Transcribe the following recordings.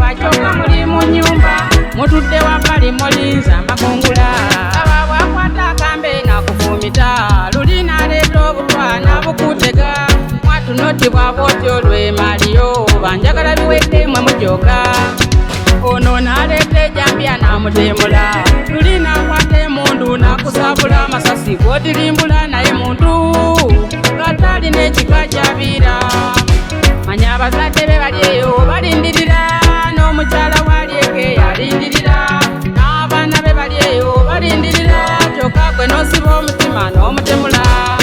kubachoka muli mu nyumba mutudde wabbali mulinza amakungula aba bwakwata akambe nakufumita luli naleeta obutwana bukutega mwatunoti bwabotyo lwemaliyo banjagala biwedde mwe mujoga ono naleeta ejambya namutemula luli nakwata emundu nakusabula amasasi godirimbula naye muntu gatali n'ekika kyabiira manya abazadde be bali eyo balindirira n'omukyala walieke yalindirira n'abaana be bali eyo balindirira kyokka gwe n'osiba omutima n'omutemula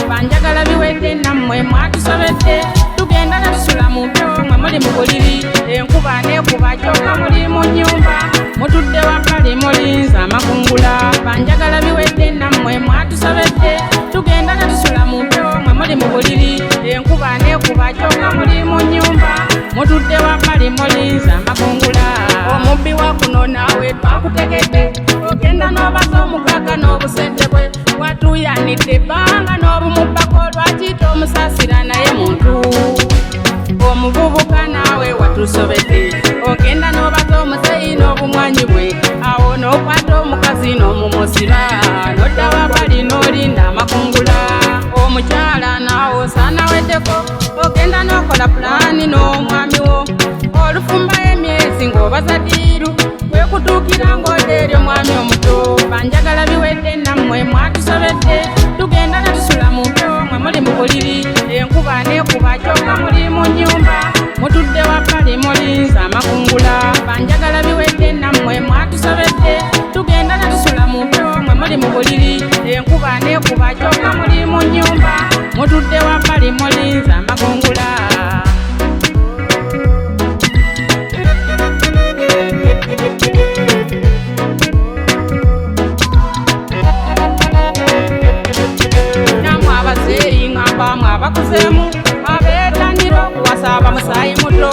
banjagala biwedde nammwe mwatusobedde tugenda natusula mu byo mwe muli mu buliri enkuba nekuba kyokka muli mu nyumba mutudde wabbali mulinza amakungula banjagala biwedde nammwe mwatusobedde tugenda natusula mu byo mwe muli mu buliri enkuba nekuba kyokka muli mu nyumba mutudde wabbali mulinza amakungula omubbi wa kuno naawe twakutegedde ogenda n'obaza omugaga n'obusedde bwe watuyanidde ebbanga n'obumubbako lwakiyita omusasira naye muntu omuvubuka naawe watusobedde ogenda n'obaza omuzeyi n'obumwanyi bwe awo n'okwata omukazi n'omumusiba n'odda wabbali n'olinda amakungula omukyala naawe osaana weddeko ogenda n'okola pulaani n'omwami wo olufumba emyezi ng'obaza diiru kwekutuukira ng'odda eri omwami omuto banjagala biwedde nammwe mwatusobedde tugenda natusula mu byo mwe muli mu buliri enkuba nekuba kyokka muli mu nyumba mutudde wabbali mulinza amakungula banjagala biwedde nammwe mwatusobedde tugenda natusula mu byo mwe muli mu buliri enkuba nekuba kyokka muli mu nyumba mutudde wabbali mulinza amakungula namwe abazeeyi ngambamwe abakuzeemu abeetanira okuwasa abamusaayi muto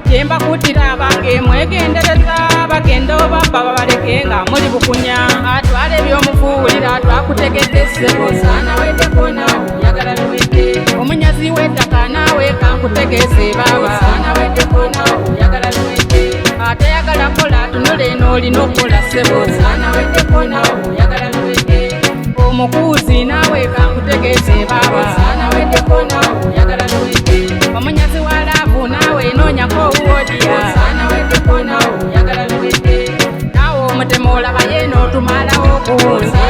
kyembakutira abange mwegendereza bagenda obabba babaleke nga muli bukunya atwala ebyomufuulira twakutegedde ssebo saana weddeko naawe oyagala biwedde omunyazi w'ettaka naawe kankutegeeze baaba saana weddeko naawe oyagala biwedde atayagala kola tunula eno olina okukola ssebo saana weddeko naawe oyagala biwedde omukuuzi naawe kankutegeeze baaba saana weddeko naawe oyagala biwedde omunyazi wa laavu naawe noonyako obuwodiya saana weddeko naawe oyagala biwedde naawe omutemu olaba ye n'otumalawo okuwunza